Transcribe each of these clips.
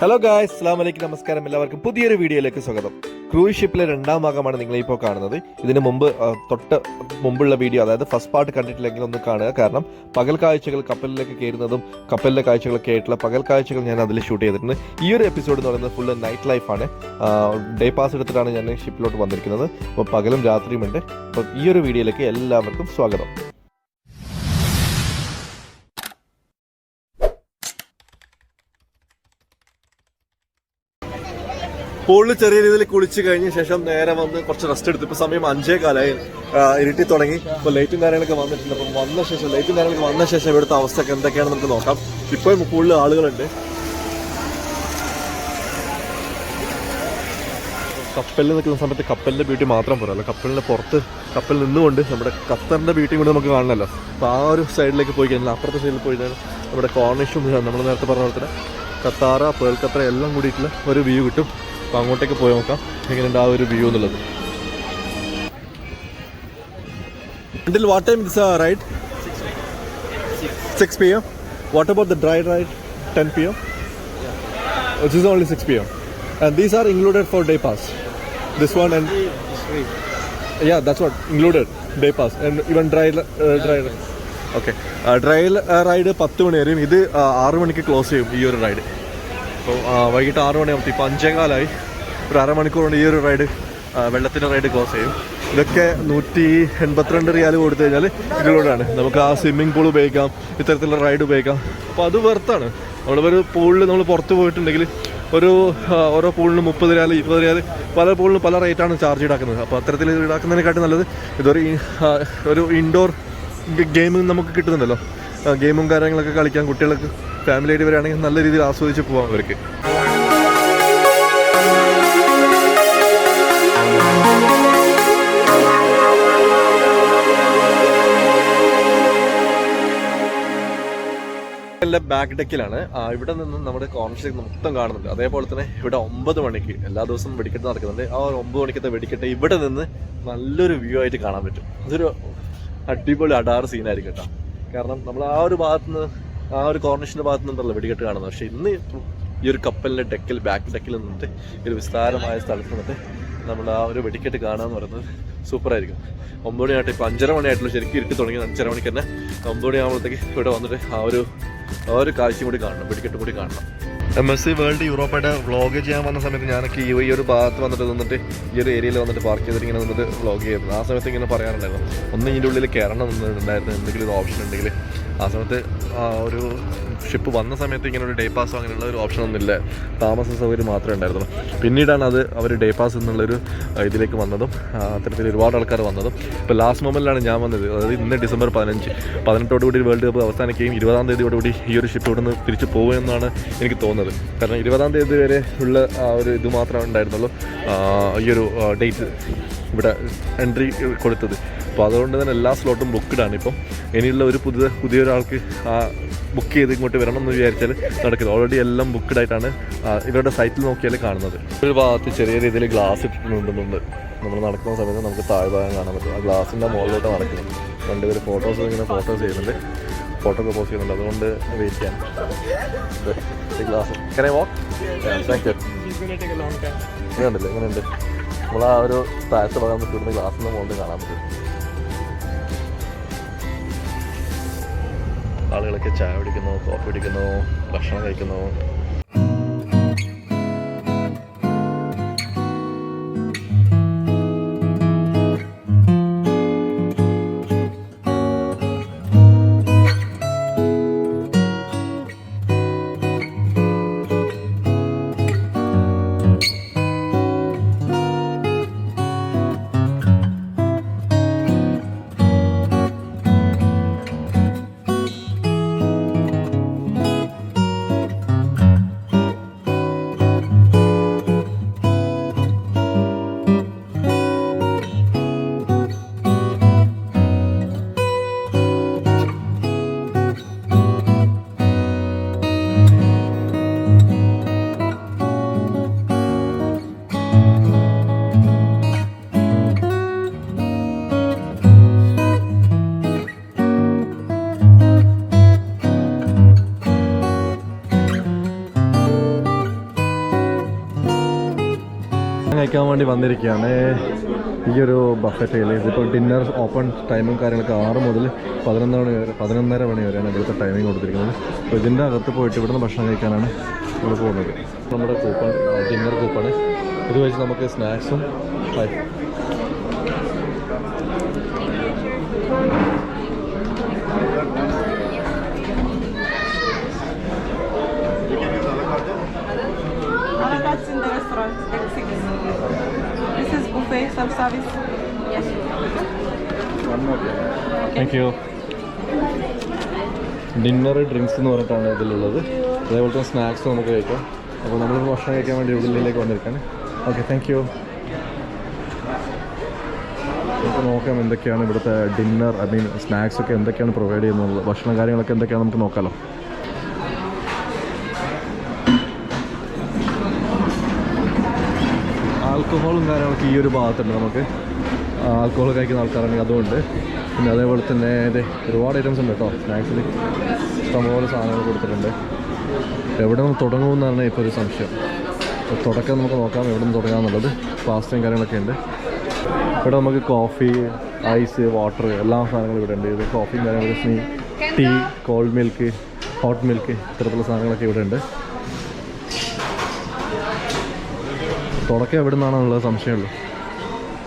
Hello guys, അസ്സലാമു അലൈക്കും, നമസ്കാരം. എല്ലാവർക്കും പുതിയൊരു വീഡിയോയിലേക്ക് സ്വാഗതം. ക്രൂയിസ് ഷിപ്പിലെ രണ്ടാം ഭാഗമാണ് നിങ്ങളിപ്പോൾ കാണുന്നത്. ഇതിന് മുമ്പുള്ള വീഡിയോ, അതായത് ഫസ്റ്റ് പാർട്ട് കണ്ടിട്ടില്ലെങ്കിൽ ഒന്ന് കാണുക. കാരണം പകൽ കാഴ്ചകൾ, കപ്പലിലേക്ക് കയറുന്നതും കപ്പലിലെ കാഴ്ചകളൊക്കെ ആയിട്ടുള്ള പകൽ കാഴ്ചകൾ ഞാൻ അതിൽ ഷൂട്ട് ചെയ്തിട്ടുണ്ട്. ഈ ഒരു എപ്പിസോഡ് എന്ന് പറയുന്നത് ഫുള്ള് നൈറ്റ് ലൈഫാണ്. ഡേ പാസ് എടുത്തിട്ടാണ് ഞാൻ ഷിപ്പിലോട്ട് വന്നിരിക്കുന്നത്. അപ്പോൾ പകലും രാത്രിയുമുണ്ട്. അപ്പോൾ ഈ ഒരു വീഡിയോയിലേക്ക് എല്ലാവർക്കും സ്വാഗതം. പൂളിൽ ചെറിയ രീതിയിൽ കുളിച്ച് കഴിഞ്ഞ ശേഷം നേരെ വന്ന് കുറച്ച് റെസ്റ്റ് എടുത്തു. ഇപ്പോൾ സമയം 5:15 ഇരുട്ടി തുടങ്ങി. ഇപ്പോൾ ലൈറ്റും കാര്യങ്ങളൊക്കെ വന്നിട്ടുണ്ട്. അപ്പം ലൈറ്റും കാര്യങ്ങളൊക്കെ വന്ന ശേഷം ഇവിടുത്തെ അവസ്ഥയൊക്കെ എന്തൊക്കെയാണെന്ന് നമുക്ക് നോക്കാം. ഇപ്പോഴും കൂടുതൽ ആളുകളുണ്ട്. കപ്പലിൽ നിൽക്കുന്ന സമയത്ത് കപ്പലിൻ്റെ ബ്യൂട്ടി മാത്രം പോരല്ലോ, കപ്പലിൻ്റെ പുറത്ത് കപ്പലിൽ നിന്നുകൊണ്ട് നമ്മുടെ ഖത്തറിൻ്റെ ബ്യൂട്ടി കൂടി നമുക്ക് കാണണമല്ലോ. അപ്പോൾ ആ ഒരു സൈഡിലേക്ക് പോയി കഴിഞ്ഞാൽ, അപ്പുറത്തെ സൈഡിൽ പോയി കഴിഞ്ഞാൽ നമ്മുടെ കോർണിഷും നമ്മൾ നേരത്തെ പറഞ്ഞ പോലെ തന്നെ ഖത്താറ, പേൾ ഖത്തറ എല്ലാം കൂടിയിട്ടുള്ള ഒരു വ്യൂ കിട്ടും. അപ്പോൾ അങ്ങോട്ടേക്ക് പോയി നോക്കാം എങ്ങനെയുണ്ട് ആ ഒരു വ്യൂ എന്നുള്ളത്. Until what time is ride? 6 p.m. What about the dry ride? 10 p.m. This is only 6 p.m. And these are included for day pass. This one and yeah, that's what included day pass and even dry ride. Okay. Dry ride 10 മണി വരെയും, ഇത് 6 മണിക്ക് close ചെയ്യും ഈ ഒരു ride. അപ്പോൾ വൈകിട്ട് 6 മണിയാകുമ്പോൾ ഇപ്പോൾ 5:15 ഒരു അരമണിക്കൂർ കൊണ്ട് ഈ ഒരു റൈഡ്, വെള്ളത്തിൻ്റെ റൈഡ് ക്ലോസ് ചെയ്യും. ഇതൊക്കെ 182 റിയാൽ കൊടുത്തു കഴിഞ്ഞാൽ ഇതിലൂടെയാണ് നമുക്ക് ആ സ്വിമ്മിംഗ് പൂൾ ഉപയോഗിക്കാം, ഇത്തരത്തിലുള്ള റൈഡ് ഉപയോഗിക്കാം. അപ്പോൾ അത് വെർത്താണ്. നമ്മളൊരു പൂളിൽ നമ്മൾ പുറത്ത് പോയിട്ടുണ്ടെങ്കിൽ ഓരോ പൂളിന് 30 റിയാൽ 20 റിയാൽ, പല പൂളിനും പല റേറ്റാണ് ചാർജ് ഈടാക്കുന്നത്. അപ്പോൾ അത്തരത്തിൽ ഈടാക്കുന്നതിനെക്കാട്ടും നല്ലത് ഒരു ഇൻഡോർ ഗെയിമിങ് നമുക്ക് കിട്ടുന്നുണ്ടല്ലോ. ഗെയിമും കാര്യങ്ങളൊക്കെ കളിക്കാൻ കുട്ടികൾക്ക് ഫാമിലിയായിട്ട് വരികയാണെങ്കിൽ നല്ല രീതിയിൽ ആസ്വദിച്ച് പോകാം അവർക്ക്. ബാക്ക് ഡെക്കിലാണ്. ഇവിടെ നിന്ന് നമ്മുടെ കോൺഷ്യസ് മൊത്തം കാണുന്നുണ്ട്. അതേപോലെ തന്നെ ഇവിടെ 9 മണിക്ക് എല്ലാ ദിവസവും വെടിക്കെട്ട് നടക്കുന്നുണ്ട്. ആ 9 മണിക്കത്തെ വെടിക്കെട്ട് ഇവിടെ നിന്ന് നല്ലൊരു വ്യൂ ആയിട്ട് കാണാൻ പറ്റും. അതൊരു അടിപൊളി അടാറ് സീനായിരിക്കും കേട്ടോ. കാരണം നമ്മൾ ആ ഒരു ഭാഗത്തുനിന്ന്, ആ ഒരു കോർണിഷിൻ്റെ ഭാഗത്തു നിന്നുണ്ടല്ലോ വെടിക്കെട്ട് കാണുന്നത്. പക്ഷേ ഇന്ന് ഈ ഒരു കപ്പലിൻ്റെ ഡെക്കിൽ, ബാക്ക് ഡെക്കിൽ നിന്നിട്ട് ഈ ഒരു വിസ്താരമായ സ്ഥലത്ത് നിന്നിട്ട് നമ്മൾ ആ ഒരു വെടിക്കെട്ട് കാണുക എന്ന് പറയുന്നത് സൂപ്പറായിരിക്കും. 9 മണിയായിട്ട് ഇപ്പോൾ 5:30 മണിയായിട്ടുള്ള, ശരിക്കും ഇരുട്ടി തുടങ്ങി 5:30 മണിക്ക് തന്നെ 9 മണിയാകുമ്പോഴത്തേക്ക് ഇവിടെ വന്നിട്ട് ആ ഒരു കാഴ്ചയും കൂടി കാണണം, വെടിക്കെട്ടും കൂടി കാണണം. MSC വേൾഡ് യൂറോപ്പയുടെ വ്ളോഗ് ചെയ്യാൻ വന്ന സമയത്ത് ഞാനൊക്കെ ഈ ഒരു ഭാഗത്ത് വന്നിട്ട് ഈ ഒരു ഏരിയയിൽ വന്നിട്ട് പാർക്ക് ചെയ്തിട്ട് ഇങ്ങനെ വന്നിട്ട് വ്ളോഗ് ചെയ്യുന്നത്. ആ സമയത്ത് ഇങ്ങനെ പറയാറുണ്ടായിരുന്നു, ഒന്ന് ഇതിൻ്റെ ഉള്ളിൽ കയറണം എന്നുണ്ടായിരുന്നു, എന്തെങ്കിലും ഒരു ഓപ്ഷൻ ഉണ്ടെങ്കിൽ. ആ സമയത്ത് ഒരു ഷിപ്പ് വന്ന സമയത്ത് ഇങ്ങനെ ഒരു ഡേ പാസോ അങ്ങനെയുള്ള ഒരു ഓപ്ഷനൊന്നുമില്ല, താമസ സൗകര്യം മാത്രമേ ഉണ്ടായിരുന്നുള്ളൂ. പിന്നീടാണ് അവർ ഡേ പാസ് എന്നുള്ളൊരു ഇതിലേക്ക് വന്നതും, അത്തരത്തിൽ ഒരുപാട് ആൾക്കാർ വന്നതും. ഇപ്പോൾ ലാസ്റ്റ് മൊമെൻറ്റിലാണ് ഞാൻ വന്നത്. അതായത് ഇന്ന് ഡിസംബർ 15 വേൾഡ് കപ്പ് അവസാനിക്കുകയും 20-ാം തീയതിയോടുകൂടി ഈ ഒരു ഷിപ്പ് ഇവിടെ നിന്ന് തിരിച്ചു പോകുമെന്നാണ് എനിക്ക് തോന്നുന്നത്. കാരണം 20-ാം തീയതി വരെ ഉള്ള ആ ഒരു ഇത് മാത്രമേ ഉണ്ടായിരുന്നുള്ളൂ ഈ ഒരു ഡേറ്റ് ഇവിടെ എൻട്രി കൊടുത്തത്. അപ്പോൾ അതുകൊണ്ട് തന്നെ എല്ലാ സ്ലോട്ടും ബുക്ക്ഡാണ്. ഇപ്പം ഇനിയുള്ള ഒരു പുതിയൊരാൾക്ക് ബുക്ക് ചെയ്ത് ഇങ്ങോട്ട് വരണം എന്ന് വിചാരിച്ചാൽ നടക്കുന്നത്. ഓൾറെഡി എല്ലാം ബുക്ക്ഡായിട്ടാണ് ഇവരുടെ സൈറ്റിൽ നോക്കിയാൽ കാണുന്നത്. ഒരു ഭാഗത്ത് ചെറിയ രീതിയിൽ ഗ്ലാസ് ഇട്ടിട്ടുണ്ടെന്നുണ്ട്. നമ്മൾ നടക്കുന്ന സമയത്ത് നമുക്ക് താഴ്ഭാഗം കാണാൻ പറ്റും. ആ ഗ്ലാസിൻ്റെ മുകളിലോട്ട് നടക്കുന്നത്. രണ്ടുപേർ ഫോട്ടോസ് ചെയ്യുന്നുണ്ട്, ഫോട്ടോ ഒക്കെ പോസ്റ്റ് ചെയ്യുന്നുണ്ട്. അതുകൊണ്ട് വെയിറ്റ് ചെയ്യാം. Glass thank you. ഇങ്ങനെയുണ്ടല്ലോ, ഇങ്ങനെയുണ്ട്. നമ്മൾ ആ ഒരു താഴത്തെ ഭാഗം കിട്ടുന്ന ഗ്ലാസിൻ്റെ മുകളിൽ കാണാൻ പറ്റും. ആളുകളൊക്കെ ചായ കുടിക്കുന്നു, കോഫി കുടിക്കുന്നു, ഭക്ഷണം കഴിക്കുന്നു. കഴിക്കാൻ വേണ്ടി വന്നിരിക്കുകയാണ് ഈ ഒരു ബഫറ്റയിൽ. ഇതിപ്പോൾ ഡിന്നർ ഓപ്പൺ ടൈമും കാര്യങ്ങളൊക്കെ 6 മുതൽ 11:30 മണി വരെയാണ് ഇവിടുത്തെ ടൈമിംഗ് കൊടുത്തിരിക്കുന്നത്. അപ്പോൾ ഇതിൻ്റെ അകത്ത് പോയിട്ട് ഇവിടുന്ന് ഭക്ഷണം കഴിക്കാനാണ് നമ്മൾ പോകുന്നത്. നമ്മുടെ കൂപ്പൺ ഡിന്നർ കൂപ്പണ്. ഇത് വെച്ച് നമുക്ക് സ്നാക്സും താങ്ക് യു. ഡിന്നർ ഡ്രിങ്ക്സ് എന്ന് പറഞ്ഞിട്ടാണ് ഇതിലുള്ളത്. അതേപോലെ തന്നെ സ്നാക്സ് നമുക്ക് കഴിക്കാം. അപ്പോൾ നമ്മൾ ഭക്ഷണം കഴിക്കാൻ വേണ്ടി ഉള്ളിലേക്ക് വന്നിരിക്കുകയാണ്. Okay, thank you. നമുക്ക് നോക്കാം എന്തൊക്കെയാണ് ഇവിടുത്തെ ഡിന്നർ സ്നാക്സ് ഒക്കെ എന്തൊക്കെയാണ് പ്രൊവൈഡ് ചെയ്യുന്നത്, ഭക്ഷണം കാര്യങ്ങളൊക്കെ എന്തൊക്കെയാണ് നമുക്ക് നോക്കാമല്ലോ. ആൽക്കഹോളും കാര്യങ്ങളൊക്കെ ഈ ഒരു ഭാഗത്തുണ്ട്. നമുക്ക് ആൽക്കഹോൾ കഴിക്കുന്ന ആൾക്കാരാണെങ്കിൽ അതുകൊണ്ട്. പിന്നെ അതേപോലെ തന്നെ ഒരുപാട് ഐറ്റംസ് ഉണ്ട് കേട്ടോ. സ്നാക്സിൽ ഇഷ്ടംപോലെ സാധനങ്ങൾ കൊടുത്തിട്ടുണ്ട്. എവിടെ നിന്ന് തുടങ്ങുമെന്നാണ് ഇപ്പോൾ ഒരു സംശയം. തുടക്കം നമുക്ക് നോക്കാം എവിടെ നിന്ന് തുടങ്ങാമെന്നുള്ളത്. പാസ്റ്റയും കാര്യങ്ങളൊക്കെ ഉണ്ട്. ഇവിടെ നമുക്ക് കോഫി, ഐസ്, വാട്ടർ എല്ലാ സാധനങ്ങളും ഇവിടെ ഉണ്ട്. ഇത് കോഫിയും കാര്യങ്ങളൊക്കെ, tea, cold milk, hot milk, ഇത്തരത്തിലുള്ള സാധനങ്ങളൊക്കെ ഇവിടെ ഉണ്ട്. തുടക്കം എവിടെ നിന്നാണെന്നുള്ളത് സംശയമുള്ളൂ.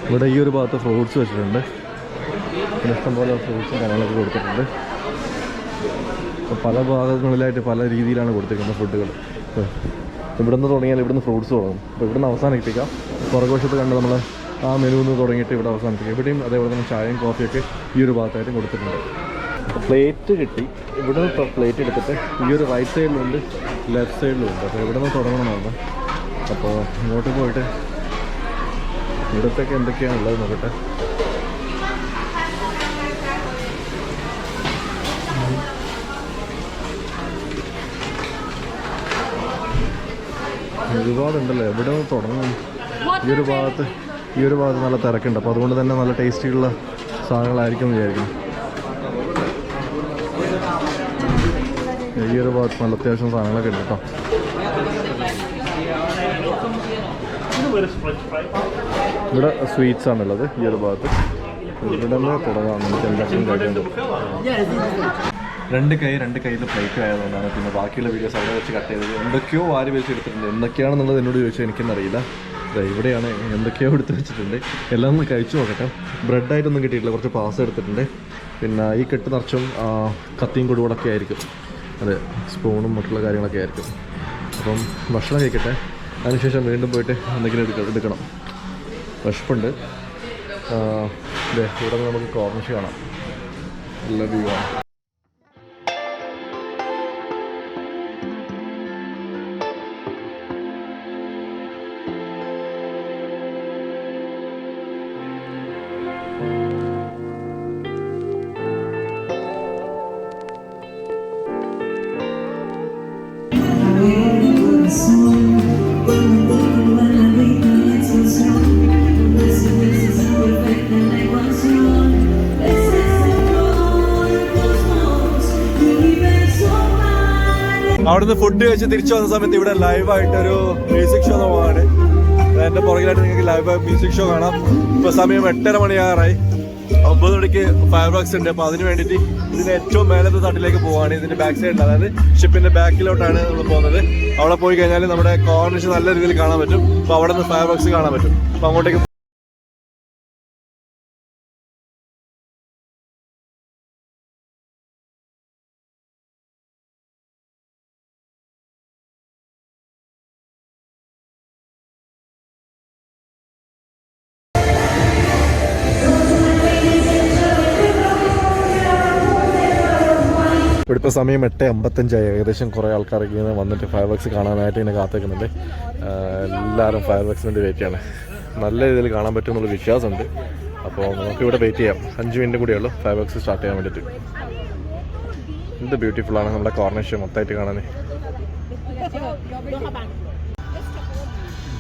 ഇവിടെ ഈ ഒരു ഭാഗത്ത് ഫ്രൂട്ട്സ് വെച്ചിട്ടുണ്ട്. പിന്നെ ഇഷ്ടംപോലെ ഫ്രൂട്ട്സും കാര്യങ്ങളൊക്കെ കൊടുത്തിട്ടുണ്ട്. പല ഭാഗങ്ങളിലായിട്ട് പല രീതിയിലാണ് കൊടുത്തിരിക്കുന്നത് ഫുഡുകൾ. ഇവിടുന്ന് തുടങ്ങിയാൽ ഇവിടുന്ന് ഫ്രൂട്ട്സ് തുടങ്ങും. അപ്പോൾ ഇവിടുന്ന് അവസാനിപ്പിക്കാം. പുറകുവശത്ത് കണ്ട് നമ്മൾ ആ മെനുവിൽ നിന്ന് തുടങ്ങിയിട്ട് ഇവിടെ അവസാനിപ്പിക്കാം. ഇവിടെയും അതേപോലെ തന്നെ ചായയും കോഫിയൊക്കെ ഈ ഒരു ഭാഗത്തായിട്ടും കൊടുത്തിട്ടുണ്ട്. പ്ലേറ്റ് കിട്ടി. ഇവിടെ നിന്ന് പ്ലേറ്റ് എടുത്തിട്ട് ഈ ഒരു റൈറ്റ് സൈഡിലുണ്ട്, ലെഫ്റ്റ് സൈഡിലുണ്ട്. അപ്പോൾ ഇവിടെ നിന്ന് തുടങ്ങണമെന്നാണ്. അപ്പോൾ ഇങ്ങോട്ട് പോയിട്ട് ഇവിടത്തേക്ക് എന്തൊക്കെയാണുള്ളത് നോക്കട്ടെ. ഒരുപാടുണ്ടല്ലോ. എവിടെ നിന്ന് തുടങ്ങും? ഈ ഒരു ഭാഗത്ത് നല്ല തിരക്കുണ്ട്. അപ്പോൾ അതുകൊണ്ട് തന്നെ നല്ല ടേസ്റ്റിയുള്ള സാധനങ്ങളായിരിക്കും വിചാരിക്കുന്നു. ഈ ഒരു ഭാഗത്ത് നല്ല അത്യാവശ്യം സാധനങ്ങളൊക്കെ ഉണ്ട് കേട്ടോ. ഇവിടെ സ്വീറ്റ്സ് ആണുള്ളത് ഈ ഒരു ഭാഗത്ത്. ഇവിടെ നിന്ന് തുടങ്ങാം നമുക്ക് എന്തൊക്കെയും കഴിക്കാൻ. രണ്ട് കയ്യിൽ പ്ലേറ്റ് ആയതുകൊണ്ടാണ് പിന്നെ ബാക്കിയുള്ള വീഡിയോസ് അവിടെ വെച്ച് കട്ട് ചെയ്തത്. എന്തൊക്കെയോ വാരി വെച്ചെടുത്തിട്ടുണ്ട്. എന്തൊക്കെയാണെന്നുള്ളത് എന്നോട് ചോദിച്ചാൽ എനിക്കെന്നറിയില്ല. ഇവിടെയാണ് എന്തൊക്കെയോ എടുത്ത് വെച്ചിട്ടുണ്ട്. എല്ലാം ഒന്ന് കഴിച്ചു നോക്കട്ടെ. ബ്രെഡായിട്ടൊന്നും കിട്ടിയിട്ടില്ല. കുറച്ച് പാസ് എടുത്തിട്ടുണ്ട്. പിന്നെ ഈ കെട്ട് നിറച്ചും കത്തിയും കൊടുകൂടൊക്കെ ആയിരിക്കും. അതെ, സ്പൂണും മറ്റുള്ള കാര്യങ്ങളൊക്കെ ആയിരിക്കും. അപ്പം ഭക്ഷണം കഴിക്കട്ടെ. അതിനുശേഷം വീണ്ടും പോയിട്ട് എന്തെങ്കിലും എടുക്കണം. വിശപ്പുണ്ട്. ഇവിടെ നമുക്ക് കോർണിഷ് കാണാം. നല്ല വ്യൂ ആണ്. അവിടുന്ന് ഫുഡ് കഴിച്ച് തിരിച്ചു വന്ന സമയത്ത് ഇവിടെ ലൈവായിട്ടൊരു മ്യൂസിക് ഷോ നോക്കാണ്. എൻ്റെ പുറകിലായിട്ട് നിങ്ങൾക്ക് ലൈവ് മ്യൂസിക് ഷോ കാണാം. ഇപ്പോൾ സമയം 8:30 മണിയാറായി. 9 മണിക്ക് ഫയർ വർക്സ് ഉണ്ട്. അപ്പോൾ അതിന് വേണ്ടിയിട്ട് ഇതിൻ്റെ ഏറ്റവും മേലത്തെ തട്ടിലേക്ക് പോവുകയാണ്. ഇതിൻ്റെ ബാക്ക് സൈഡിൽ, അതായത് ഷിപ്പിൻ്റെ ബാക്കിലോട്ടാണ് നമ്മൾ പോകുന്നത്. അവിടെ പോയി കഴിഞ്ഞാൽ നമ്മുടെ കോർണിഷ് നല്ല രീതിയിൽ കാണാൻ പറ്റും. അപ്പോൾ അവിടെ നിന്ന് ഫയർ വർക്സ് കാണാൻ പറ്റും. അപ്പോൾ അങ്ങോട്ടേക്ക് ഇവിടെ ഇപ്പോൾ സമയം 8:55. ഏകദേശം കുറേ ആൾക്കാരൊക്കെ ഇങ്ങനെ വന്നിട്ട് ഫയർ വർക്സ് കാണാനായിട്ട് ഇങ്ങനെ കാത്തിക്കുന്നുണ്ട്. എല്ലാവരും ഫയർ വർക്സിന് വേണ്ടി വെയിറ്റ് ചെയ്യാണ്. നല്ല രീതിയിൽ കാണാൻ പറ്റുമെന്നുള്ള വിശ്വാസമുണ്ട്. അപ്പോൾ നമുക്കിവിടെ വെയിറ്റ് ചെയ്യാം. 5 മിനിറ്റ് കൂടിയേ ഉള്ളൂ ഫയർ വർക്സ് സ്റ്റാർട്ട് ചെയ്യാൻ വേണ്ടിയിട്ട്. എന്ത് ബ്യൂട്ടിഫുള്ളാണ് നമ്മുടെ കോർണിഷ് മൊത്തമായിട്ട് കാണാൻ.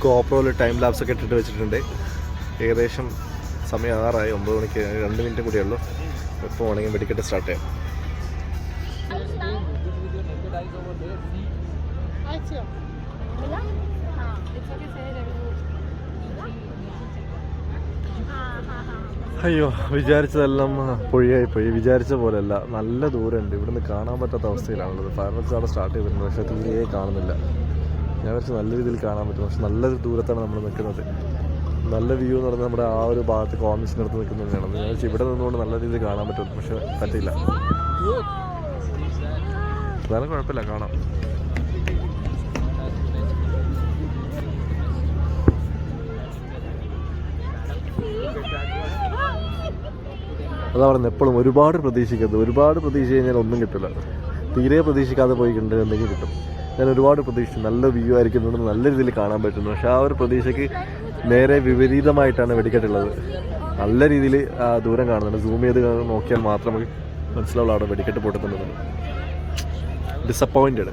ഗോപ്രോയിൽ ടൈം ലാപ്സ് ഒക്കെ ഇട്ടിട്ട് വെച്ചിട്ടുണ്ട്. ഏകദേശം സമയം 6 9 മണിക്ക് 2 മിനിറ്റ് കൂടിയേ ഉള്ളൂ. എപ്പോൾ വേണമെങ്കിൽ വെടിക്കെട്ട് സ്റ്റാർട്ട് ചെയ്യാം. അയ്യോ, വിചാരിച്ചതെല്ലാം പൊഴിയായിപ്പോയി. വിചാരിച്ച പോലെയല്ല, നല്ല ദൂരമുണ്ട്. ഇവിടുന്ന് കാണാൻ പറ്റാത്ത അവസ്ഥയിലാണുള്ളത്. ഫയർ വർക്ക്സ് അവിടെ സ്റ്റാർട്ട് ചെയ്തിട്ടുണ്ട്, പക്ഷേ തീരെ കാണുന്നില്ല. ഞാൻ വെച്ച് നല്ല രീതിയിൽ കാണാൻ പറ്റും, പക്ഷെ നല്ല ദൂരത്താണ് നമ്മൾ നിൽക്കുന്നത്. നല്ല വ്യൂ എന്ന് പറഞ്ഞാൽ നമ്മുടെ ആ ഒരു ഭാഗത്ത് കോർണിഷിനടുത്ത് നിൽക്കുന്നതാണ്. ഞാൻ വെച്ചാൽ ഇവിടെ നിന്നുകൊണ്ട് നല്ല രീതിയിൽ കാണാൻ പറ്റും, പക്ഷെ പറ്റില്ല. എന്നാലും കുഴപ്പമില്ല, കാണാം. അതാ പറയുന്നത്, എപ്പോഴും ഒരുപാട് പ്രതീക്ഷിക്കരുത്. ഒരുപാട് പ്രതീക്ഷ കഴിഞ്ഞാൽ ഒന്നും കിട്ടില്ല. തീരെ പ്രതീക്ഷിക്കാതെ പോയി കണ്ട് എന്തെങ്കിലും കിട്ടും. ഞാൻ ഒരുപാട് പ്രതീക്ഷിച്ചു, നല്ല വ്യൂ ആയിരിക്കുന്നുണ്ടെന്ന് നല്ല രീതിയിൽ കാണാൻ പറ്റുന്നു. പക്ഷേ ആ ഒരു പ്രതീക്ഷയ്ക്ക് നേരെ വിപരീതമായിട്ടാണ് വെടിക്കെട്ടുള്ളത്. നല്ല രീതിയിൽ ദൂരം കാണുന്നുണ്ട്. സൂം ചെയ്ത് നോക്കിയാൽ മാത്രം നമുക്ക് മനസ്സിലാവുള്ളൂ അവിടെ വെടിക്കെട്ട് പൊട്ടുന്നുണ്ടെന്ന്. ഡിസപ്പോയിൻറ്റഡ്.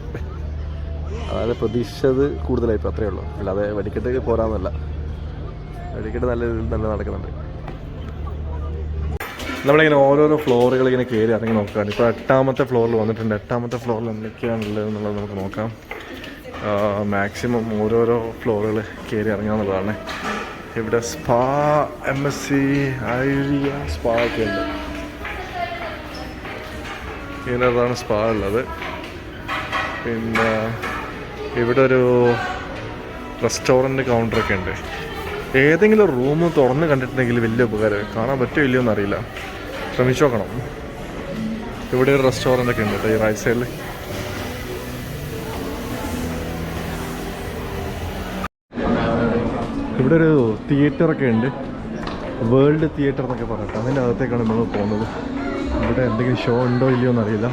അതായത് പ്രതീക്ഷിച്ചത് കൂടുതലായിപ്പോൾ, അത്രയേ ഉള്ളൂ. അല്ലാതെ വെടിക്കെട്ട് പോരാന്നല്ല, വെടിക്കെട്ട് നല്ല രീതിയിൽ തന്നെ നടക്കുന്നുണ്ട്. നമ്മളിങ്ങനെ ഓരോരോ ഫ്ലോറുകൾ ഇങ്ങനെ കയറി ഇറങ്ങി നോക്കുകയാണ്. ഇപ്പോൾ 8ാമത്തെ ഫ്ലോറിൽ വന്നിട്ടുണ്ട്. 8ാമത്തെ ഫ്ലോറിൽ എന്തൊക്കെയാണുള്ളത് എന്നുള്ളത് നമുക്ക് നോക്കാം. മാക്സിമം ഓരോരോ ഫ്ലോറുകൾ കയറി ഇറങ്ങാമെന്നുള്ളതാണ്. ഇവിടെ സ്പാ, MSC, ഐറിയ സ്പാ ഒക്കെ ഉണ്ട്. ഇതിനകത്താണ് സ്പാ ഉള്ളത്. പിന്നെ ഇവിടെ ഒരു റെസ്റ്റോറൻറ്റ് കൗണ്ടറൊക്കെ ഉണ്ട്. ഏതെങ്കിലും റൂം തുറന്ന് കണ്ടിട്ടുണ്ടെങ്കിൽ വലിയ ഉപകാരം. കാണാൻ പറ്റുമോ ഇല്ലയോ എന്നറിയില്ല, ശ്രമിച്ചു നോക്കണം. ഇവിടെ ഒരു റെസ്റ്റോറൻ്റ് ഒക്കെ ഉണ്ട് കേട്ടോ, ഈ റൈറ്റ് സൈഡിൽ. ഇവിടെ ഒരു തിയേറ്ററൊക്കെ ഉണ്ട്, വേൾഡ് തിയേറ്റർ എന്നൊക്കെ പറയട്ടെ. അതിൻ്റെ അകത്തേക്കാണ് നമ്മൾ പോകുന്നത്. ഇവിടെ എന്തെങ്കിലും ഷോ ഉണ്ടോ ഇല്ലയോ എന്നറിയില്ല,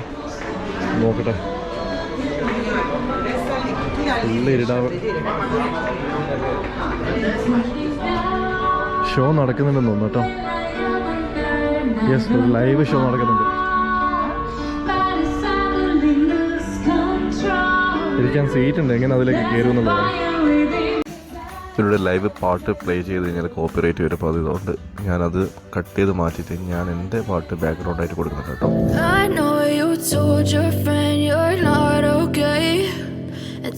നോക്കട്ടെ. ഫുള്ള് ഇരുടാവ്. ഷോ നടക്കുന്നുണ്ടെന്ന് തോന്നുന്നു കേട്ടോ. യെസ്, ഒരു ലൈവ് ഷോ നടക്കുന്നുണ്ട്. ഇരിക്കാൻ സീറ്റ് ഉണ്ട്, എങ്ങനെ അതിലേക്ക് കയറുമെന്നുള്ളതാണ്. ഇവിടെ ലൈവ് പാട്ട് പ്ലേ ചെയ്ത് കഴിഞ്ഞാൽ കോപ്പിറൈറ്റ് വരും. അപ്പോൾ അതുകൊണ്ട് ഞാനത് കട്ട് ചെയ്ത് മാറ്റിയിട്ട് ഞാൻ എൻ്റെ പാട്ട് ബാക്ക്ഗ്രൗണ്ടായിട്ട് കൊടുക്കുന്നുണ്ട് കേട്ടോ.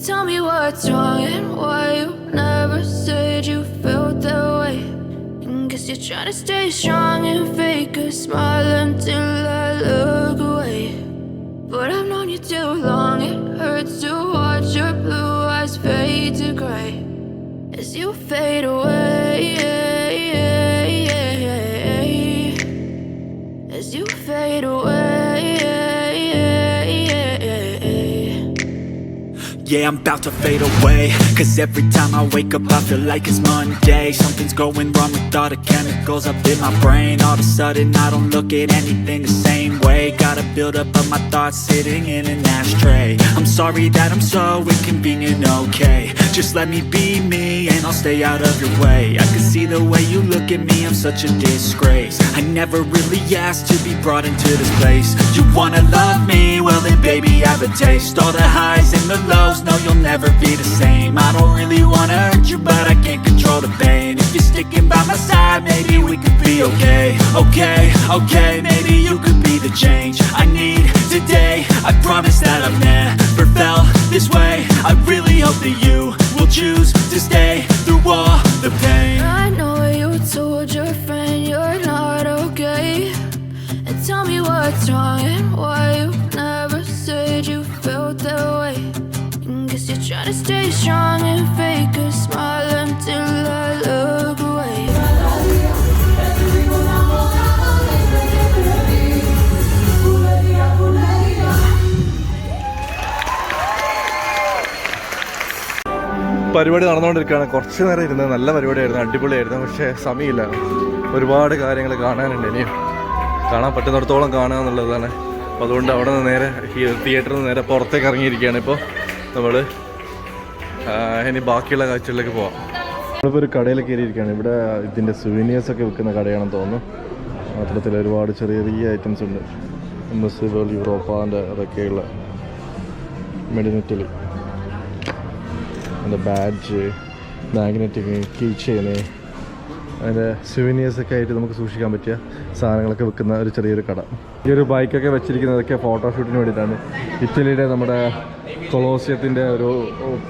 Tell me what's wrong and why you never said you felt that way. Guess you're trying to stay strong and fake a smile until I look away. But I've known you too long, it hurts to watch your blue eyes fade to grey as you fade away, as you fade away. Yeah, I'm about to fade away, cause every time I wake up I feel like it's Monday. Something's going wrong with all the chemicals up in my brain. All of a sudden I don't look at anything the same way. Got a build up of my thoughts sitting in an ashtray. I'm sorry that I'm so inconvenient, okay. Just let me be me and I'll stay out of your way. I can see the way you look at me, I'm such a disgrace. I never really asked to be brought into this place. You wanna love me? Well then baby have a taste. All the highs and the lows, no you'll never be the same. I don't really wanna hurt you but I can't control the pain. If you're sticking by my side maybe we could be okay. Okay, maybe you could be the change I need today. I promise that I've never felt this way. I really hope that you will choose to stay through all the pain. I know you told your friend you're not okay, and tell me what's wrong and why you never said you felt that way. Guess you're trying to stay strong and fake a smile until I look away. പരിപാടി നടന്നുകൊണ്ടിരിക്കുകയാണ്. കുറച്ച് നേരം ഇരുന്നത് നല്ല പരിപാടിയായിരുന്നു, അടിപൊളിയായിരുന്നു. പക്ഷേ സമയമില്ല, ഒരുപാട് കാര്യങ്ങൾ കാണാനുണ്ട്. ഇനിയും കാണാൻ പറ്റുന്നിടത്തോളം കാണുക എന്നുള്ളതാണ്. അപ്പോൾ അതുകൊണ്ട് അവിടെ നിന്ന് നേരെ തിയേറ്ററിൽ നിന്ന് നേരെ പുറത്തേക്ക് ഇറങ്ങിയിരിക്കുകയാണ്. ഇപ്പോൾ നമ്മൾ ഇനി ബാക്കിയുള്ള കാഴ്ചകളിലേക്ക് പോവാം. നമ്മളിപ്പോൾ ഒരു കടയിൽ കയറിയിരിക്കുകയാണ്. ഇവിടെ ഇതിൻ്റെ സുവീനിയേഴ്സൊക്കെ വിൽക്കുന്ന കടയാണെന്ന് തോന്നുന്നു. അത്തരത്തിൽ ഒരുപാട് ചെറിയ ചെറിയ ഐറ്റംസ് ഉണ്ട്. ഇൻവിസിബിൾ, യൂറോപ്പാൻ്റെ അതൊക്കെയുള്ള മെയ്ഡ് ഇൻ ഇറ്റലി. അതിൻ്റെ ബാഡ്ജ്, മാഗ്നറ്റിക്, കീ ചെയിന്, അതിൻ്റെ സുവീനിയേഴ്സൊക്കെ ആയിട്ട് നമുക്ക് സൂക്ഷിക്കാൻ പറ്റിയ സാധനങ്ങളൊക്കെ വിൽക്കുന്ന ഒരു ചെറിയൊരു കട. ഈ ഒരു ബൈക്കൊക്കെ വെച്ചിരിക്കുന്നതൊക്കെ ഫോട്ടോഷൂട്ടിന് വേണ്ടിയിട്ടാണ്. ഇറ്റലിയുടെ നമ്മുടെ കൊളോസിയത്തിൻ്റെ ഒരു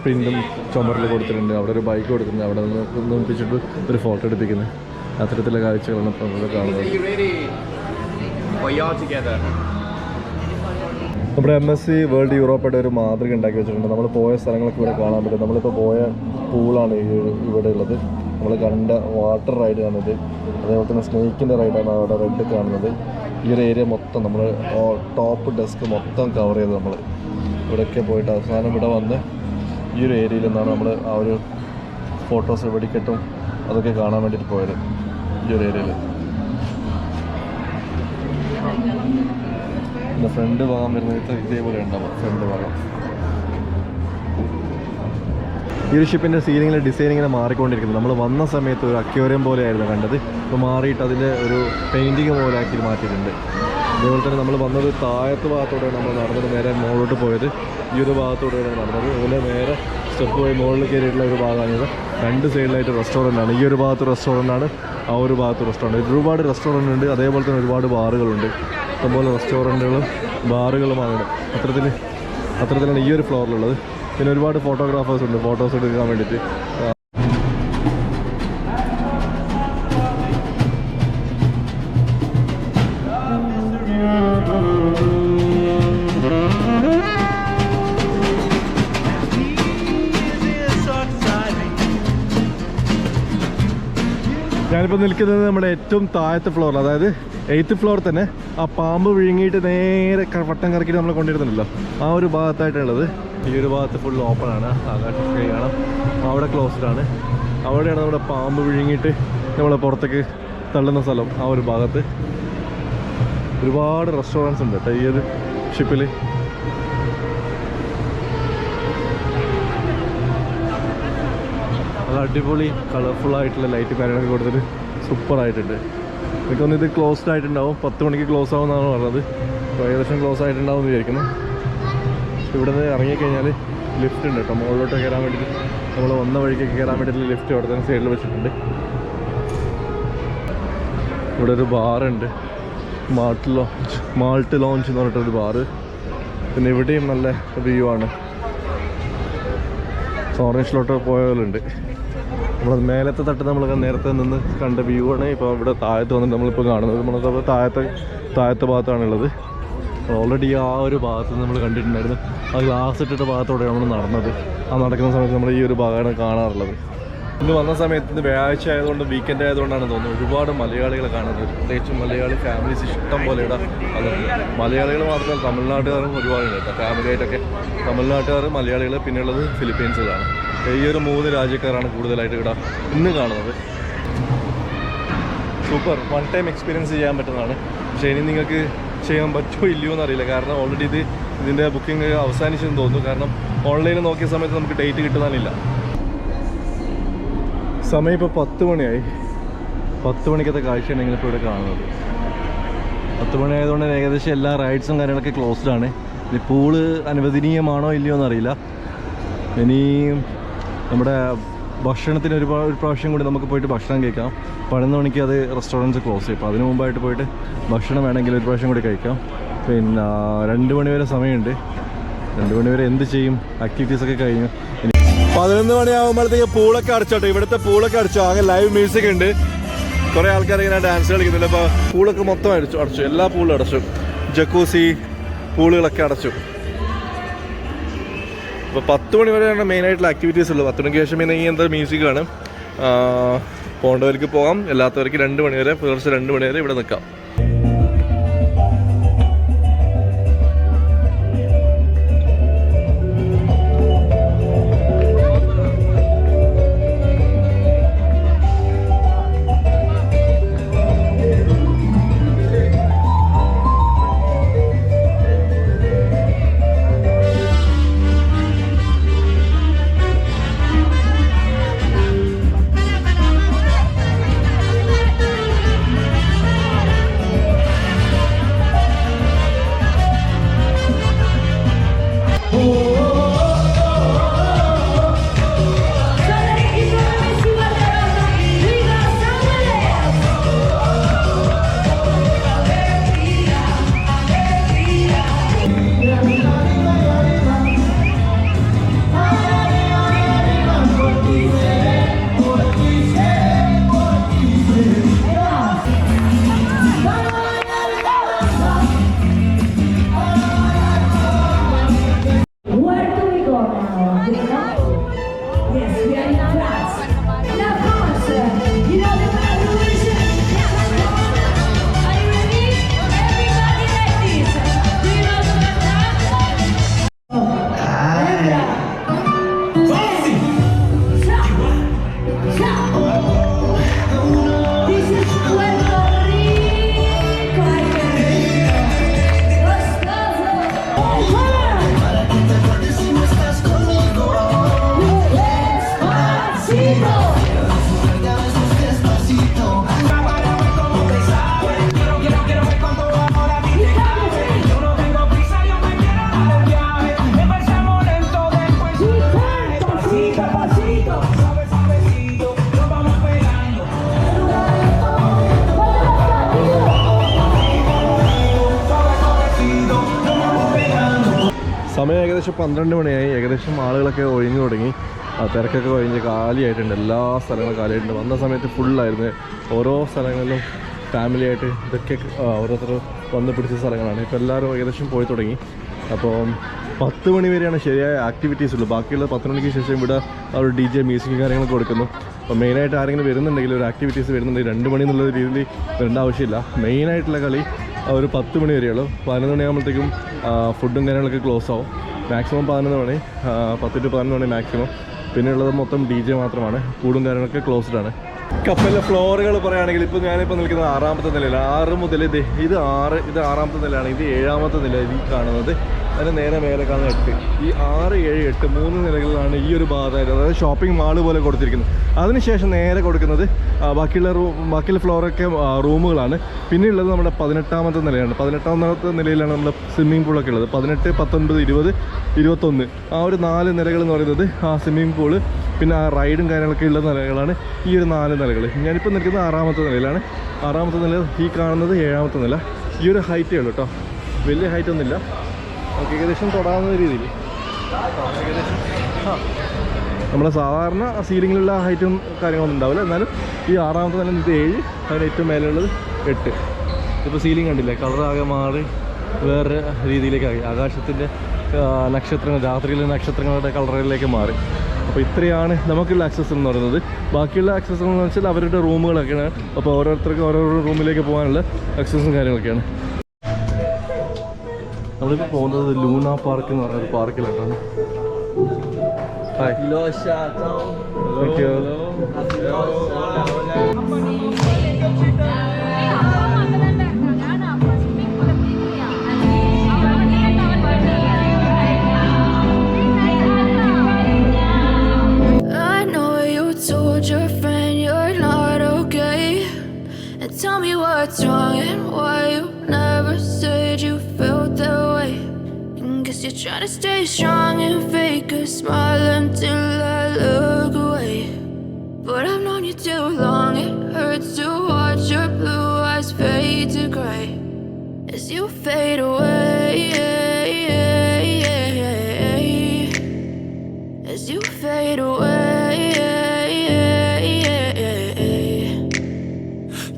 പ്രിൻറ്റും ചുമരിൽ കൊടുത്തിട്ടുണ്ട്. അവിടെ ഒരു ബൈക്ക് കൊടുത്തിട്ടുണ്ട്. അവിടെ നിന്ന് നിർമ്മിച്ചിട്ട് ഒരു ഫോട്ടോ എടുപ്പിക്കുന്നത്. അത്തരത്തിലുള്ള കാഴ്ചകളാണ് ഇപ്പോൾ നമ്മൾ കാണുന്നത്. നമ്മുടെ MSc വേൾഡ് യൂറോപ്പായിട്ട് ഒരു മാതൃക ഉണ്ടാക്കി വെച്ചിട്ടുണ്ട്. നമ്മൾ പോയ സ്ഥലങ്ങളൊക്കെ ഇവിടെ കാണാൻ പറ്റും. നമ്മളിപ്പോൾ പോയ പൂളാണ് ഇവിടെ ഉള്ളത്. നമ്മൾ കണ്ട വാട്ടർ റൈഡാണിത്. അതേപോലെ തന്നെ സ്നേക്കിൻ്റെ റൈഡാണ് അവിടെ റെഡ് കാണുന്നത്. ഈ ഒരു ഏരിയ മൊത്തം നമ്മൾ ടോപ്പ് ഡെസ്ക് മൊത്തം കവർ ചെയ്ത് നമ്മൾ ഇവിടെയൊക്കെ പോയിട്ട് അവസാനം ഇവിടെ വന്ന് ഈ ഒരു ഏരിയയിൽ നിന്നാണ് നമ്മൾ ആ ഒരു ഫോട്ടോസ് വെടിക്കെട്ടും അതൊക്കെ കാണാൻ വേണ്ടിയിട്ട് പോയത്. ഈ ഒരു ഏരിയയിൽ പിന്നെ ഫ്രണ്ട് ഭാഗം വരുന്നത് ഇതേപോലെ ഉണ്ടാവും. ഫ്രണ്ട് ഭാഗം ഈ ഒരു ഷിപ്പിൻ്റെ സീലിങ്ങിലെ ഡിസൈൻ ഇങ്ങനെ മാറിക്കൊണ്ടിരിക്കുന്നത്. നമ്മൾ വന്ന സമയത്ത് ഒരു അക്വേറിയം പോലെയായിരുന്നു കണ്ടത്. ഇപ്പോൾ മാറിയിട്ട് അതിൻ്റെ ഒരു പെയിൻറ്റിങ് പോലെ ആക്കി മാറ്റിയിട്ടുണ്ട്. അതേപോലെ തന്നെ നമ്മൾ വന്നത് താഴത്തെ ഭാഗത്തോടെയാണ് നമ്മൾ നടന്നത്. നേരെ മുകളിലോട്ട് പോയത് ഈ ഒരു ഭാഗത്തോടെയാണ് നടന്നത്. അതുപോലെ നേരെ സ്റ്റെപ്പ് പോയി മുകളിൽ കയറിയിട്ടുള്ള ഒരു ഭാഗമാണിത്. രണ്ട് സൈഡിലായിട്ട് റെസ്റ്റോറൻ്റാണ്. ഈ ഒരു ഭാഗത്ത് റെസ്റ്റോറൻ്റാണ്, ആ ഒരു ഭാഗത്ത് റെസ്റ്റോറൻറ്റ്. ഒരുപാട് റെസ്റ്റോറൻ്റ് ഉണ്ട്. അതേപോലെ തന്നെ ഒരുപാട് ബാറുകളുണ്ട്. ഇഷ്ടംപോലെ റെസ്റ്റോറൻറ്റുകളും ബാറുകളുമാണ് അത്തരത്തിലാണ് ഈ ഒരു ഫ്ലോറിലുള്ളത്. പിന്നെ ഒരുപാട് ഫോട്ടോഗ്രാഫേഴ്സ് ഉണ്ട് ഫോട്ടോസ് എടുക്കാൻ വേണ്ടിയിട്ട്. ഞാനിപ്പോൾ നിൽക്കുന്നത് നമ്മുടെ ഏറ്റവും താഴത്തെ ഫ്ലോറിൽ, അതായത് 8th ഫ്ലോർ തന്നെ. ആ പാമ്പ് വിഴുങ്ങിയിട്ട് നേരെ വട്ടം കറക്കിയിട്ട് നമ്മൾ കൊണ്ടിരുന്നുണ്ടല്ലോ, ആ ഒരു ഭാഗത്തായിട്ടുള്ളത്. ഈ ഒരു ഭാഗത്ത് ഫുൾ ഓപ്പൺ ആണ്, ആകാശം സ്കൈ കാണാം. അവിടെ ക്ലോസ്ഡ് ആണ്. അവിടെയാണ് നമ്മുടെ പാമ്പ് വിഴുങ്ങിയിട്ട് നമ്മളെ പുറത്തേക്ക് തള്ളുന്ന സ്ഥലം. ആ ഒരു ഭാഗത്ത് ഒരുപാട് റെസ്റ്റോറൻറ്റ്സ് ഉണ്ട് കേട്ടോ ഈ ഒരു ഷിപ്പിൽ. അത് അടിപൊളി കളർഫുള്ളായിട്ടുള്ള ലൈറ്റ് കാര്യങ്ങളൊക്കെ കൊടുത്തിട്ട് സൂപ്പറായിട്ടുണ്ട്. എനിക്കൊന്ന് ഇത് ക്ലോസ്ഡ് ആയിട്ടുണ്ടാവും, 10 മണിക്ക് ക്ലോസ് ആവുമെന്നാണ് പറഞ്ഞത്. അപ്പോൾ ഏകദേശം ക്ലോസ് ആയിട്ടുണ്ടാവും എന്ന് വിചാരിക്കുന്നു. ഇവിടെ നിന്ന് ഇറങ്ങിക്കഴിഞ്ഞാൽ ലിഫ്റ്റ് ഉണ്ട് കേട്ടോ മുകളിലോട്ട് കയറാൻ വേണ്ടിയിട്ട്. നമ്മൾ വന്ന വഴിക്കൊക്കെ കയറാൻ വേണ്ടിയിട്ട് ലിഫ്റ്റ് അവിടെ തന്നെ സൈഡിൽ വെച്ചിട്ടുണ്ട്. ഇവിടെ ഒരു ബാറുണ്ട്, മാൾട്ട് ലോഞ്ച് എന്ന് പറഞ്ഞിട്ടൊരു ബാറ്. പിന്നെ ഇവിടെയും നല്ല വ്യൂ ആണ്. ഓറഞ്ചിലോട്ട് പോയ പോലെ ഉണ്ട്. നമ്മൾ മേലത്തെ തട്ട് നമ്മൾ നേരത്തെ നിന്ന് കണ്ട വ്യൂ ആണ് ഇപ്പോൾ ഇവിടെ താഴത്ത് വന്നിട്ട് നമ്മളിപ്പോൾ കാണുന്നത്. നമ്മൾ താഴത്തെ ഭാഗത്താണുള്ളത്. ഓൾറെഡി ആ ഒരു ഭാഗത്ത് നമ്മൾ കണ്ടിട്ടുണ്ടായിരുന്നു. ആ ഗ്ലാസ് ഇട്ടിട്ട് ഭാഗത്തോടെയാണ് നമ്മൾ നടന്നത്. ആ നടക്കുന്ന സമയത്ത് നമ്മൾ ഈ ഒരു ഭാഗമാണ് കാണാറുള്ളത്. ഇന്ന് വന്ന സമയത്ത് ഇന്ന് വ്യാഴാഴ്ച ആയതുകൊണ്ട് വീക്കെൻഡ് ആയതുകൊണ്ടാണ് തോന്നുന്നത് ഒരുപാട് മലയാളികളെ കാണുന്നത്. പ്രത്യേകിച്ചും മലയാളി ഫാമിലീസ് ഇഷ്ടം പോലെ ഇവിടെ അതുണ്ട്. മലയാളികൾ മാത്രമല്ല തമിഴ്നാട്ടുകാരും ഒരുപാടുണ്ട് കേട്ടോ. ഫാമിലിയായിട്ടൊക്കെ തമിഴ്നാട്ടുകാർ, മലയാളികൾ, പിന്നെയുള്ളത് ഫിലിപ്പീൻസുകളാണ്. ഈ ഒരു 3 രാജ്യക്കാരാണ് കൂടുതലായിട്ട് ഇവിടെ ഇന്ന് കാണുന്നത്. സൂപ്പർ, വൺ ടൈം എക്സ്പീരിയൻസ് ചെയ്യാൻ പറ്റുന്നതാണ്. പക്ഷേ ഇനി നിങ്ങൾക്ക് ചെയ്യാൻ പറ്റുമോ ഇല്ലയോ എന്നറിയില്ല. കാരണം ഓൾറെഡി ഇതിൻ്റെ ബുക്കിംഗ് അവസാനിച്ചെന്ന് തോന്നുന്നു. കാരണം ഓൺലൈനിൽ നോക്കിയ സമയത്ത് നമുക്ക് ഡേറ്റ് കിട്ടുന്നില്ല. സമയം ഇപ്പോൾ 10 മണിയായി. 10 മണിക്കത്തെ കാഴ്ചയാണ് നിങ്ങളിപ്പോൾ ഇവിടെ കാണുന്നത്. 10 മണി ആയതുകൊണ്ട് ഏകദേശം എല്ലാ റൈഡ്സും കാര്യങ്ങളൊക്കെ ക്ലോസ്ഡ് ആണ്. ഇനി പൂള് അനുവദനീയമാണോ ഇല്ലയോ എന്നറിയില്ല. ഇനിയും നമ്മുടെ ഭക്ഷണത്തിന് ഒരു പ്രാവശ്യം കൂടി നമുക്ക് പോയിട്ട് ഭക്ഷണം കഴിക്കാം. 11 മണിക്ക് അത് റെസ്റ്റോറൻറ്റ്സ് ക്ലോസ് ചെയ്യും. അപ്പോൾ അതിന് മുമ്പായിട്ട് പോയിട്ട് ഭക്ഷണം വേണമെങ്കിൽ ഒരു പ്രാവശ്യം കൂടി കഴിക്കാം. പിന്നെ 2 മണി വരെ സമയമുണ്ട്. 2 മണി വരെ എന്ത് ചെയ്യും, ആക്ടിവിറ്റീസൊക്കെ കഴിഞ്ഞു. 11 മണിയാകുമ്പോഴത്തേക്ക് പൂളൊക്കെ അടച്ചോട്ടെ. ഇവിടുത്തെ പൂളൊക്കെ അടച്ചു. ആകെ ലൈവ് മ്യൂസിക് ഉണ്ട്. കുറേ ആൾക്കാർ ഇങ്ങനെ ഡാൻസ് കളിക്കുന്നില്ല. അപ്പോൾ പൂളൊക്കെ മൊത്തം അടച്ചു. എല്ലാ പൂളും അടച്ചു. ജക്കൂസി പൂളുകളൊക്കെ അടച്ചു. അപ്പോൾ 10 മണി വരെയാണ് മെയിനായിട്ടുള്ള ആക്ടിവിറ്റീസ് ഉള്ളത്. 10 മണിക്ക് ശേഷം പിന്നെ ഈ എന്താ മ്യൂസിക്കാണ്. പോകേണ്ടവർക്ക് പോകാം, അല്ലാത്തവർക്ക് 2 മണി വരെ, പുലർച്ചെ 2 മണി വരെ ഇവിടെ നിൽക്കാം. സമയം ഏകദേശം 12 മണിയായി. ഏകദേശം ആളുകളൊക്കെ ഒഴിഞ്ഞു തുടങ്ങി. തിരക്കൊക്കെ ഒഴിഞ്ഞ് കാലിയായിട്ടുണ്ട്. എല്ലാ സ്ഥലങ്ങളും കാലിയായിട്ടുണ്ട്. വന്ന സമയത്ത് ഫുള്ളായിരുന്നു. ഓരോ സ്ഥലങ്ങളിലും ഫാമിലി ആയിട്ട് ഇതൊക്കെ ഓരോരുത്തർ വന്ന് പിടിച്ച സ്ഥലങ്ങളാണ്. ഇപ്പോൾ എല്ലാവരും ഏകദേശം പോയി തുടങ്ങി. അപ്പോൾ 10 മണി വരെയാണ് ശരിയായ ആക്ടിവിറ്റീസ് ഉള്ളൂ. ബാക്കിയുള്ള 10 മണിക്ക് ശേഷം ഇവിടെ ഒരു DJ മ്യൂസിക് കാര്യങ്ങളൊക്കെ കൊടുക്കുന്നു. അപ്പോൾ മെയിനായിട്ട് ആരെങ്കിലും വരുന്നുണ്ടെങ്കിൽ ഒരു ആക്ടിവിറ്റീസ് വരുന്നുണ്ടെങ്കിൽ 2 മണി എന്നുള്ള രീതിയിൽ വരേണ്ട ആവശ്യമില്ല. മെയിനായിട്ടുള്ള കളി ഒരു 10 മണി വരെയുള്ളൂ. 11 മണിയാകുമ്പോഴത്തേക്കും ഫുഡും കാര്യങ്ങളൊക്കെ ക്ലോസ് ആവും. മാക്സിമം 11 മണി, 10 to 11 മണി മാക്സിമം. പിന്നെയുള്ളത് മൊത്തം DJ മാത്രമാണ്. കൂടും കാര്യങ്ങളൊക്കെ ക്ലോസ്ഡ് ആണ്. കപ്പലിലെ ഫ്ലോറുകൾ പറയുകയാണെങ്കിൽ ഇപ്പോൾ ഞാനിപ്പോൾ നിൽക്കുന്നത് 6ാമത്തെ നിലയിൽ. 6 മുതൽ ഇത് 6ാമത്തെ നിലയാണ്. ഇത് 7ാമത്തെ നില ഈ കാണുന്നത്. അതിന് നേരെ മേലെ കാണുന്ന 8. ഈ 6, 7, 8 3 നിലകളിലാണ് ഈ ഒരു ഭാഗമായിട്ട്, അതായത് ഷോപ്പിംഗ് മാള് പോലെ കൊടുത്തിരിക്കുന്നത്. അതിനുശേഷം നേരെ കൊടുക്കുന്നത് ബാക്കിയുള്ള ഫ്ലോറൊക്കെ റൂമുകളാണ്. പിന്നെയുള്ളത് നമ്മുടെ 18ാമത്തെ നിലയാണ്. 18ാമത്തെ നിലയിലാണ് നമ്മുടെ സ്വിമ്മിംഗ് പൂളൊക്കെ ഉള്ളത്. 18, 19, 20, 21 ആ ഒരു 4 നിലകൾ എന്ന് പറയുന്നത് ആ സ്വിമ്മിംഗ് പൂള്, പിന്നെ ആ റൈഡും കാര്യങ്ങളൊക്കെ ഉള്ള നിലകളാണ് ഈ ഒരു 4 നിലകൾ. ഞാനിപ്പോൾ നിൽക്കുന്നത് 6ാമത്തെ നിലയിലാണ്. 6ാമത്തെ നില, ഈ കാണുന്നത് 7ാമത്തെ നില. ഈ ഒരു ഹൈറ്റേ ഉള്ളൂ കേട്ടോ, വലിയ ഹൈറ്റൊന്നുമില്ല. നമുക്ക് ഏകദേശം തൊടാവുന്ന രീതിയിൽ ഏകദേശം നമ്മുടെ സാധാരണ സീലിങ്ങിലുള്ള ഹൈറ്റും കാര്യങ്ങളൊന്നും ഉണ്ടാവില്ല. എന്നാലും ഈ 6ാമത്തെ നില ഇത് 7, അതിന് ഏറ്റവും മേലെയുള്ളത് 8. ഇപ്പോൾ സീലിംഗ് കണ്ടില്ലേ, കളറാകെ മാറി വേറെ രീതിയിലേക്കായി. ആകാശത്തിൻ്റെ നക്ഷത്രങ്ങൾ, രാത്രിയിലെ നക്ഷത്രങ്ങളുടെ കളറിലേക്ക് മാറി. അപ്പോൾ ഇത്രയാണ് നമുക്കുള്ള ആക്സസ് എന്ന് പറയുന്നത്. ബാക്കിയുള്ള ആക്സസ് എന്ന് വെച്ചാൽ അവരുടെ റൂമുകളൊക്കെയാണ്. അപ്പോൾ ഓരോരുത്തർക്കും ഓരോരോ റൂമിലേക്ക് പോകാനുള്ള ആക്സസും കാര്യങ്ങളൊക്കെയാണ്. നമ്മളിപ്പോൾ പോകുന്നത് ലൂണ പാർക്ക് എന്ന് പറഞ്ഞൊരു പാർക്കിലാണ്. Hi. Thank you. I know you told your friend you're not okay, and tell me what's wrong and why you never said you felt that way. Guess you're trying to stay strong and fake a smile until I look away. But I've known you too long, it hurts to watch your blue eyes fade to gray as you fade away, as you fade away.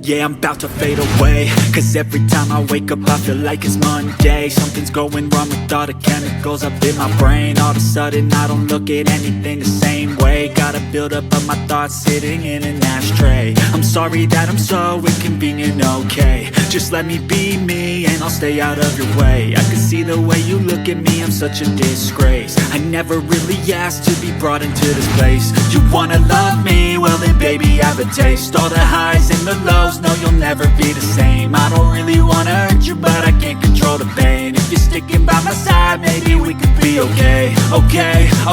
Yeah, I'm about to fade away, 'cause every time I wake up I feel like it's Monday. Something's going wrong with all the chemicals up in my brain. All of a sudden I don't look at anything the same way. Gotta build up of my thoughts sitting in an ashtray. I'm sorry that I'm so inconvenient, okay. Just let me be me and I'll stay out of your way. I can see the way you look at me, I'm such a disgrace. I never really asked to be brought into this place. You wanna love me? Well then baby have a taste. All the highs and the lows, no you'll never be the same. I don't really wanna hurt you but I can't control the pain. If you're sticking by my side maybe we could be okay.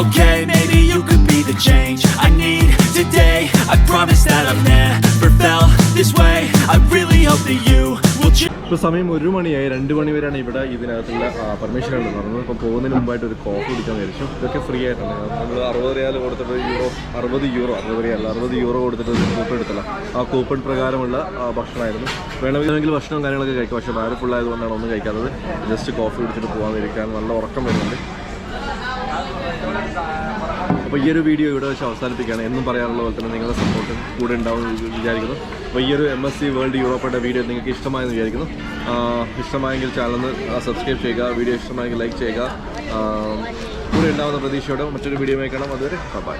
Okay, maybe you could be the change I need today. I promise that I've never felt this way. I really hope that you will change. ഇപ്പോൾ സമയം 1 മണിയായി. 2 മണി വരെയാണ് ഇവിടെ ഇതിനകത്തുള്ള permission ഉള്ളത് പറഞ്ഞത്. അപ്പോൾ പോകുന്നതിന് മുമ്പായിട്ട് ഒരു കോഫി കുടിക്കാൻ വിചാരിച്ചു. ഇതൊക്കെ ഫ്രീ ആയിട്ടാണ്. നമ്മൾ 60 റിയാൽ കൊടുത്തിട്ട് €60 കൊടുത്തിട്ട് ഒരു കൂപ്പൺ എടുത്തല്ല. ആ കൂപ്പൺ പ്രകാരമുള്ള ഭക്ഷണമായിരുന്നു. വേണമെങ്കിൽ ഭക്ഷണവും കാര്യങ്ങളൊക്കെ കഴിക്കാം. പക്ഷേ വയറ് ഫുള്ളായതുകൊണ്ടാണ് ഒന്നും കഴിക്കാത്തത്. ജസ്റ്റ് കോഫി കുടിച്ചിട്ട് പോകാതിരിക്കാൻ നല്ല ഉറക്കം വരുന്നുണ്ട്. അപ്പോൾ ഈ ഒരു വീഡിയോ ഇവിടെ വെച്ച് അവസാനിപ്പിക്കുകയാണ്. എന്നും പറയാനുള്ള പോലെ തന്നെ നിങ്ങളുടെ സപ്പോർട്ട് കൂടെ ഉണ്ടാവും വിചാരിക്കുന്നു. അപ്പോൾ ഈ ഒരു MSC വേൾഡ് യൂറോപ്പയുടെ വീഡിയോ നിങ്ങൾക്ക് ഇഷ്ടമായെന്ന് വിചാരിക്കുന്നു. ഇഷ്ടമായെങ്കിൽ ചാനൽ സബ്സ്ക്രൈബ് ചെയ്യുക. വീഡിയോ ഇഷ്ടമായെങ്കിൽ ലൈക്ക് ചെയ്യുക. കൂടെ ഉണ്ടാവുന്ന പ്രതീക്ഷയോടെ മറ്റൊരു വീഡിയോ കാണാം. അതുവരെ ബൈ.